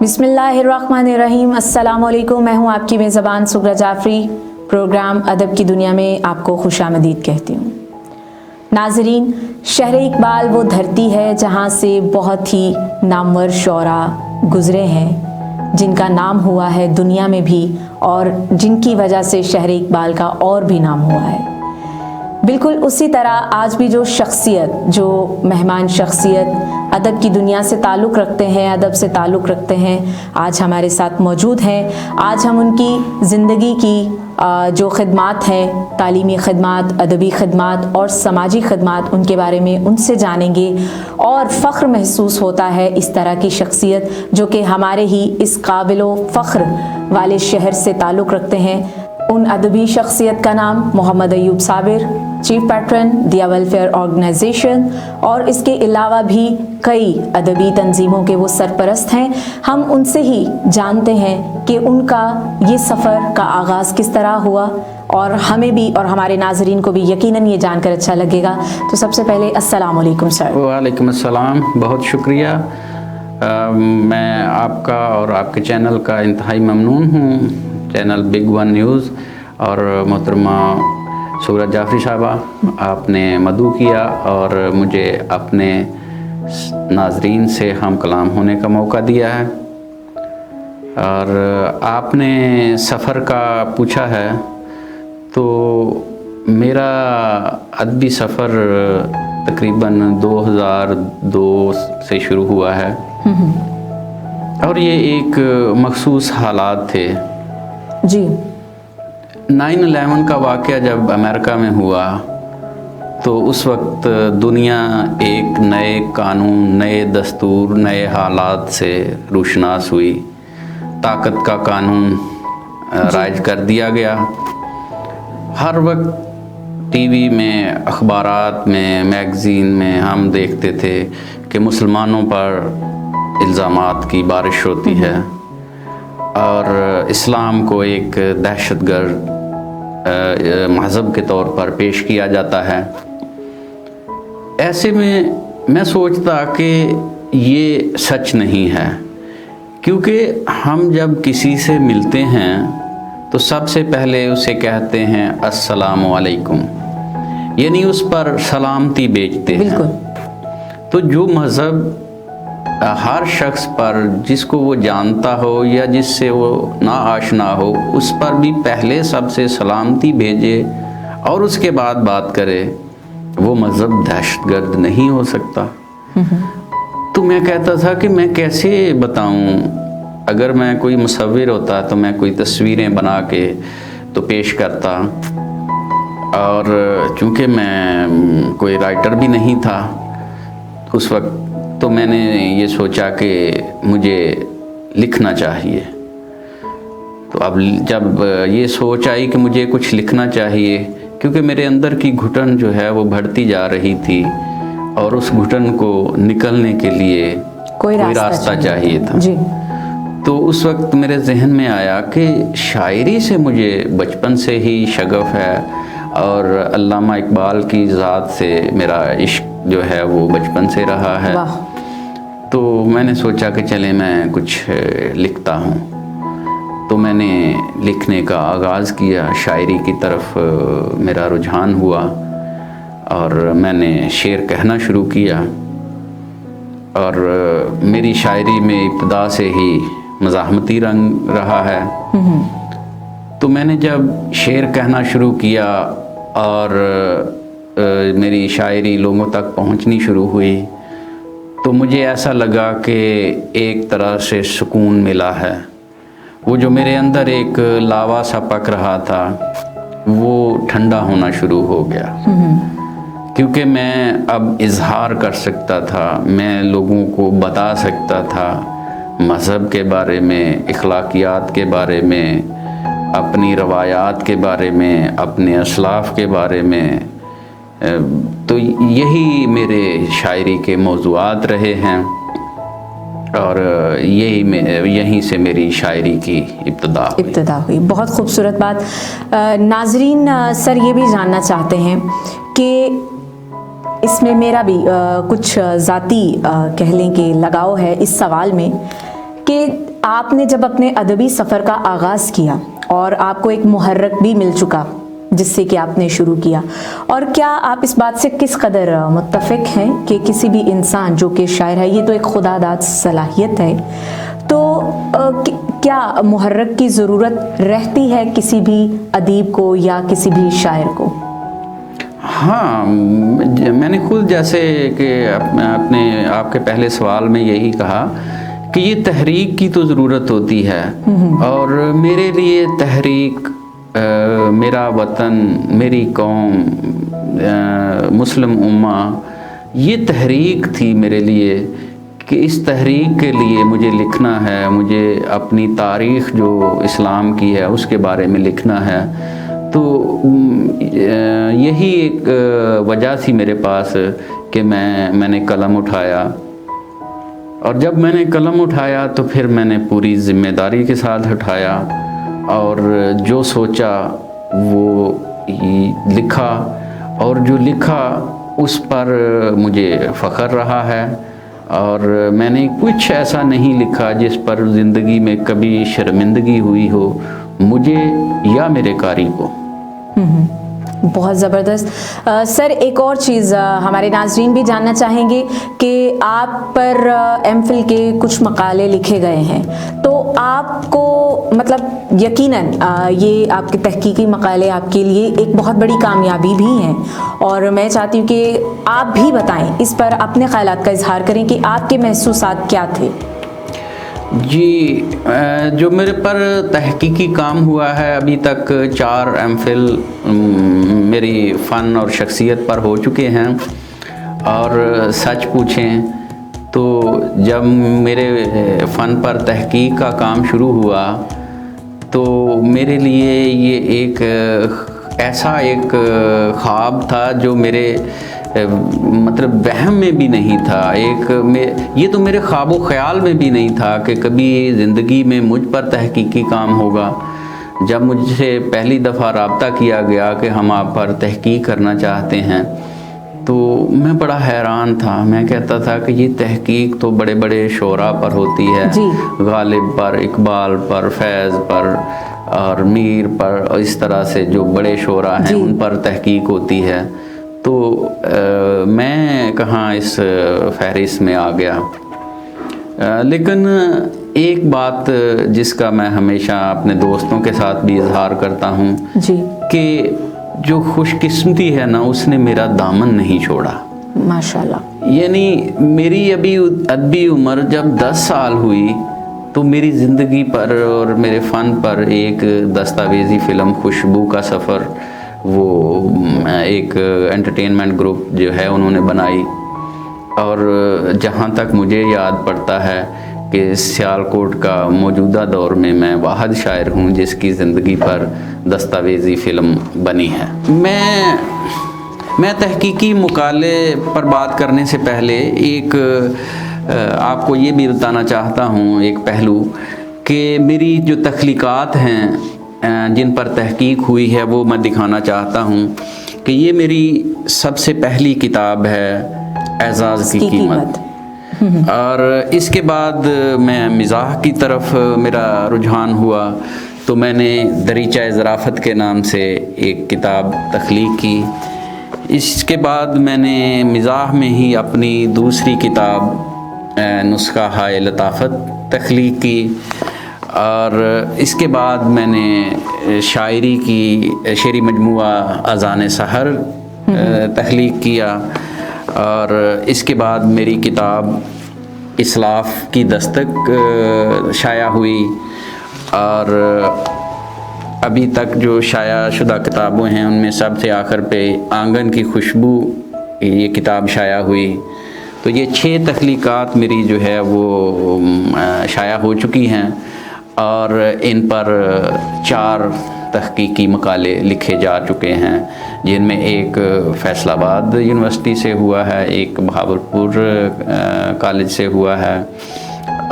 बिस्मिल्लाहिर्रहमानिर्रहीम। अस्सलामुअलैकुम। मैं हूँ आपकी मेज़बान सुगरा जाफरी। प्रोग्राम अदब की दुनिया में आपको खुशामदीद कहती हूँ। नाज़रीन, शहर इकबाल वो धरती है जहाँ से बहुत ही नामवर शोरा गुज़रे हैं, जिनका नाम हुआ है दुनिया में भी और जिनकी वजह से शहर इकबाल का और भी नाम हुआ है। बिल्कुल उसी तरह आज भी जो शख्सियत, जो मेहमान शख्सियत अदब की दुनिया से ताल्लुक़ रखते हैं, अदब से ताल्लुक़ रखते हैं, आज हमारे साथ मौजूद हैं। आज हम उनकी ज़िंदगी की जो ख़िदमात हैं, तालीमी ख़िदमात, अदबी ख़िदमात और समाजी ख़िदमात, उनके बारे में उनसे जानेंगे और फ़ख्र महसूस होता है इस तरह की शख्सियत जो कि हमारे ही इस काबिलो फ़ख्र वाले शहर से ताल्लुक़ रखते हैं। उन अदबी शख्सियत का नाम मोहम्मद अयूब साबिर, चीफ पैट्रन दिया वेलफेयर ऑर्गेनाइजेशन, और इसके अलावा भी कई अदबी तंजीमों के वो सरपरस्त हैं। हम उनसे ही जानते हैं कि उनका ये सफ़र का आगाज़ किस तरह हुआ और हमें भी और हमारे नाज़रीन को भी यकीनन ये जानकर अच्छा लगेगा। तो सबसे पहले अस्सलाम वालेकुम सर। वालेकुम अस्सलाम, बहुत शुक्रिया। मैं आपका और आपके चैनल का इंतहाई ममनून हूँ, चैनल बिग वन न्यूज़, और मोहतरमा सुगरा जाफरी साहबा, आपने मदऊ किया और मुझे अपने नाज़रीन से हम कलाम होने का मौका दिया है। और आपने सफ़र का पूछा है, तो मेरा अदबी सफ़र तकरीबन 2002 से शुरू हुआ है और ये एक मखसूस हालात थे जी। 9/11 का वाक़या जब अमेरिका में हुआ तो उस वक्त दुनिया एक नए कानून, नए दस्तूर, नए हालात से रोशनास हुई। ताकत का कानून राइज कर दिया गया। हर वक्त टीवी में, अखबारात में, मैगज़ीन में हम देखते थे कि मुसलमानों पर इल्ज़ामात की बारिश होती है और इस्लाम को एक दहशतगर्द मज़हब के तौर पर पेश किया जाता है। ऐसे में मैं सोचता कि ये सच नहीं है, क्योंकि हम जब किसी से मिलते हैं तो सबसे पहले उसे कहते हैं अस्सलामु अलैकुम, यानी उस पर सलामती भेजते हैं। तो जो मज़हब हर शख्स पर, जिसको वो जानता हो या जिससे वो ना आशना हो, उस पर भी पहले सबसे सलामती भेजे और उसके बाद बात करे, वो मज़हब दहशतगर्द नहीं हो सकता। तो मैं कहता था कि मैं कैसे बताऊं, अगर मैं कोई मुसव्विर होता तो मैं कोई तस्वीरें बना के तो पेश करता, और चूँकि मैं कोई राइटर भी नहीं था उस वक्त, तो मैंने ये सोचा कि मुझे लिखना चाहिए। तो अब जब ये सोच आई कि मुझे कुछ लिखना चाहिए, क्योंकि मेरे अंदर की घुटन जो है वो बढ़ती जा रही थी और उस घुटन को निकलने के लिए कोई रास्ता चाहिए था जी। तो उस वक्त मेरे जहन में आया कि शायरी से मुझे बचपन से ही शगफ़ है और अल्लामा इकबाल की ज़ात से मेरा इश्क जो है वो बचपन से रहा है। तो मैंने सोचा कि चले मैं कुछ लिखता हूँ। तो मैंने लिखने का आगाज़ किया, शायरी की तरफ मेरा रुझान हुआ और मैंने शेर कहना शुरू किया। और मेरी शायरी में इब्तिदा से ही मज़ाहमती रंग रहा है। तो मैंने जब शेर कहना शुरू किया और मेरी शायरी लोगों तक पहुंचनी शुरू हुई, तो मुझे ऐसा लगा कि एक तरह से सुकून मिला है। वो जो मेरे अंदर एक लावा सा पक रहा था वो ठंडा होना शुरू हो गया, क्योंकि मैं अब इजहार कर सकता था, मैं लोगों को बता सकता था मज़हब के बारे में, इखलाकियात के बारे में, अपनी रवायात के बारे में, अपने असलाफ़ के बारे में। तो यही मेरे शायरी के मौज़ूआत रहे हैं और यहीं से मेरी शायरी की इब्तिदा हुई। बहुत खूबसूरत बात। नाज़रीन सर ये भी जानना चाहते हैं कि इसमें मेरा भी कुछ ज़ाती कह लें कि लगाव है इस सवाल में کہ آپ نے جب اپنے ادبی سفر کا آغاز کیا اور آپ کو ایک محرک بھی مل چکا جس سے کہ آپ نے شروع کیا، اور کیا آپ اس بات سے کس قدر متفق ہیں کہ کسی بھی انسان جو کہ شاعر ہے، یہ تو ایک خدا داد صلاحیت ہے، تو کیا محرک کی ضرورت رہتی ہے کسی بھی ادیب کو یا کسی بھی شاعر کو؟ ہاں، میں نے خود جیسے کہ آپ کے پہلے سوال میں یہی کہا کہ یہ تحریک کی تو ضرورت ہوتی ہے، اور میرے لیے تحریک میرا وطن، میری قوم، مسلم امہ، یہ تحریک تھی میرے لیے کہ اس تحریک کے لیے مجھے لکھنا ہے، مجھے اپنی تاریخ جو اسلام کی ہے اس کے بارے میں لکھنا ہے۔ تو یہی ایک وجہ تھی میرے پاس کہ میں نے قلم اٹھایا، اور جب میں نے قلم اٹھایا تو پھر میں نے پوری ذمہ داری کے ساتھ اٹھایا، اور جو سوچا وہ لکھا، اور جو لکھا اس پر مجھے فخر رہا ہے، اور میں نے کچھ ایسا نہیں لکھا جس پر زندگی میں کبھی شرمندگی ہوئی ہو مجھے یا میرے قاری کو۔ بہت زبردست۔ سر، ایک اور چیز ہمارے ناظرین بھی جاننا چاہیں گے کہ آپ پر ایم فل کے کچھ مقالے لکھے گئے ہیں، تو آپ کو مطلب یقیناً یہ آپ کے تحقیقی مقالے آپ کے لیے ایک بہت بڑی کامیابی بھی ہیں، اور میں چاہتی ہوں کہ آپ بھی بتائیں، اس پر اپنے خیالات کا اظہار کریں کہ آپ کے محسوسات کیا تھے۔ جی، جو میرے پر تحقیقی کام ہوا ہے ابھی تک 4 ایم فل میری فن اور شخصیت پر ہو چکے ہیں، اور سچ پوچھیں تو جب میرے فن پر تحقیق کا کام شروع ہوا تو میرے لیے یہ ایک ایسا ایک خواب تھا جو میرے مطلب وہم میں بھی نہیں تھا، یہ تو میرے خواب و خیال میں بھی نہیں تھا کہ کبھی زندگی میں مجھ پر تحقیقی کام ہوگا۔ جب مجھ سے پہلی دفعہ رابطہ کیا گیا کہ ہم آپ پر تحقیق کرنا چاہتے ہیں تو میں بڑا حیران تھا۔ میں کہتا تھا کہ یہ تحقیق تو بڑے بڑے شعراء پر ہوتی ہے، غالب پر، اقبال پر، فیض پر اور میر پر، اور اس طرح سے جو بڑے شعراء ہیں ان پر تحقیق ہوتی ہے، تو میں کہاں اس فہرست میں آ گیا۔ لیکن ایک بات جس کا میں ہمیشہ اپنے دوستوں کے ساتھ بھی اظہار کرتا ہوں کہ جو خوش قسمتی ہے نا، اس نے میرا دامن نہیں چھوڑا، ماشاءاللہ۔ یعنی میری ابھی ادبی عمر جب 10 سال ہوئی تو میری زندگی پر اور میرے فن پر ایک دستاویزی فلم خوشبو کا سفر، وہ ایک انٹرٹینمنٹ گروپ جو ہے انہوں نے بنائی، اور جہاں تک مجھے یاد پڑتا ہے کہ سیالکوٹ کا موجودہ دور میں میں واحد شاعر ہوں جس کی زندگی پر دستاویزی فلم بنی ہے۔ میں تحقیقی مقالے پر بات کرنے سے پہلے ایک آپ کو یہ بھی بتانا چاہتا ہوں، ایک پہلو کہ میری جو تخلیقات ہیں جن پر تحقیق ہوئی ہے وہ میں دکھانا چاہتا ہوں کہ یہ میری سب سے پہلی کتاب ہے اعزاز کی قیمت، اور اس کے بعد میں مزاح کی طرف میرا رجحان ہوا تو میں نے دریچہ ظرافت کے نام سے ایک کتاب تخلیق کی۔ اس کے بعد میں نے مزاح میں ہی اپنی دوسری کتاب نسخہ ہائے لطافت تخلیق کی، اور اس کے بعد میں نے شعری مجموعہ اذان سحر تخلیق کیا، اور اس کے بعد میری کتاب اسلاف کی دستک شائع ہوئی، اور ابھی تک جو شائع شدہ کتابیں ہیں ان میں سب سے آخر پہ آنگن کی خوشبو یہ کتاب شائع ہوئی۔ تو یہ 6 تخلیقات میری جو ہے وہ شائع ہو چکی ہیں، اور ان پر 4 تحقیقی مقالے لکھے جا چکے ہیں، جن میں ایک فیصل آباد یونیورسٹی سے ہوا ہے، ایک بہاولپور کالج سے ہوا ہے،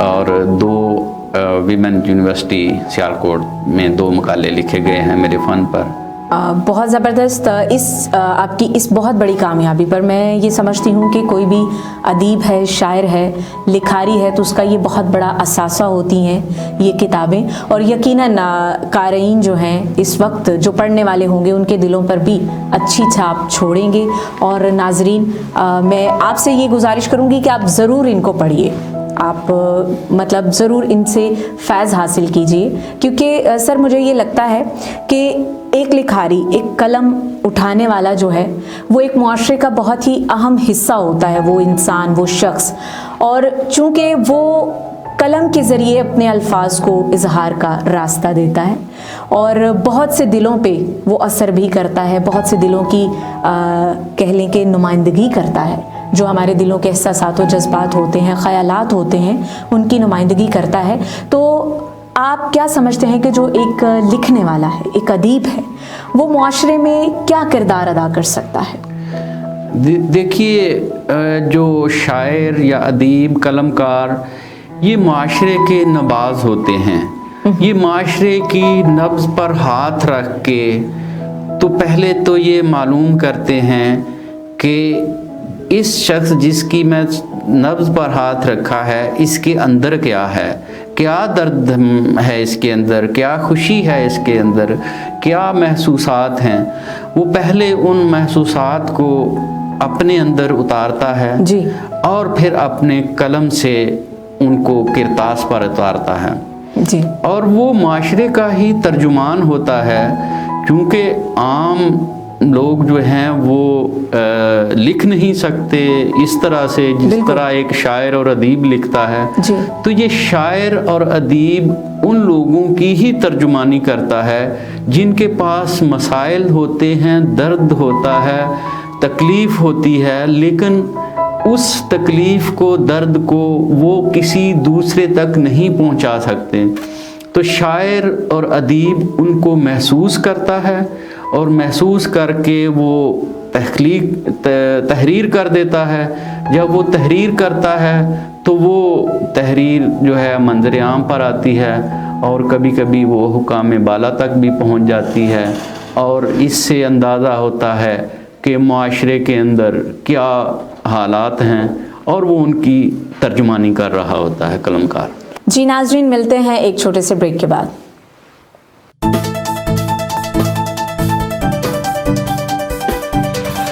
اور 2 ویمن یونیورسٹی سیالکوٹ میں 2 مقالے لکھے گئے ہیں میرے فن پر۔ बहुत ज़बरदस्त। आपकी इस बहुत बड़ी कामयाबी पर मैं ये समझती हूँ कि कोई भी अदीब है, शायर है, लिखारी है, तो उसका ये बहुत बड़ा असासा होती हैं ये किताबें, और यकीनन क़ारीन जो हैं इस वक्त जो पढ़ने वाले होंगे उनके दिलों पर भी अच्छी छाप छोड़ेंगे। और नाज़रीन, मैं आपसे ये गुजारिश करूँगी कि आप ज़रूर इनको पढ़िए, आप मतलब ज़रूर इनसे फ़ैज़ हासिल कीजिए, क्योंकि सर मुझे ये लगता है कि एक लिखारी, एक कलम उठाने वाला जो है वो एक मुआशरे का बहुत ही अहम हिस्सा होता है, वो इंसान, वो शख्स। और चूँकि वो कलम के ज़रिए अपने अल्फाज को इजहार का रास्ता देता है और बहुत से दिलों पे वो असर भी करता है, बहुत से दिलों की कह लें कि नुमाइंदगी करता है, जो हमारे दिलों के एहसासात और जज्बात होते हैं, ख़यालात होते हैं, उनकी नुमाइंदगी करता है। तो आप क्या समझते हैं कि जो एक लिखने वाला है, एक अदीब है, वो मुआशरे में क्या किरदार अदा कर सकता है? देखिए, जो शायर या अदीब, कलमकार, ये माशरे के नबाज होते हैं। ये माशरे की नब्ज़ पर हाथ रख के तो पहले तो ये मालूम करते हैं कि इस शख्स जिसकी मैं नब्ज़ पर हाथ रखा है, इसके अंदर क्या है, क्या दर्द है इसके अंदर, क्या खुशी है इसके अंदर, क्या महसूसात हैं। वो पहले उन महसूसात को अपने अंदर उतारता है जी, और फिर अपने कलम से उनको किरतास पर उतारता है जी। और वो माशरे का ही तर्जुमान होता है, क्योंकि आम लोग जो हैं वो लिख नहीं सकते इस तरह से जिस तरह एक शायर और अदीब लिखता है जी। तो ये शायर और अदीब उन लोगों की ही तर्जुमानी करता है जिनके पास मसाइल होते हैं, दर्द होता है, तकलीफ़ होती है, लेकिन उस तकलीफ़ को, दर्द को वो किसी दूसरे तक नहीं पहुंचा सकते। तो शायर और अदीब उनको महसूस करता है और महसूस करके वो तहरीर कर देता है। जब वो तहरीर करता है तो वो तहरीर जो है मंज़र आम पर आती है और कभी कभी वो हुकाम बाला तक भी पहुंच जाती है और इससे अंदाज़ा होता है कि माशरे के अंदर क्या हालात हैं और वो उनकी तर्जुमानी कर रहा होता है कलमकार। जी नाज़रीन, मिलते हैं एक छोटे से ब्रेक के बाद।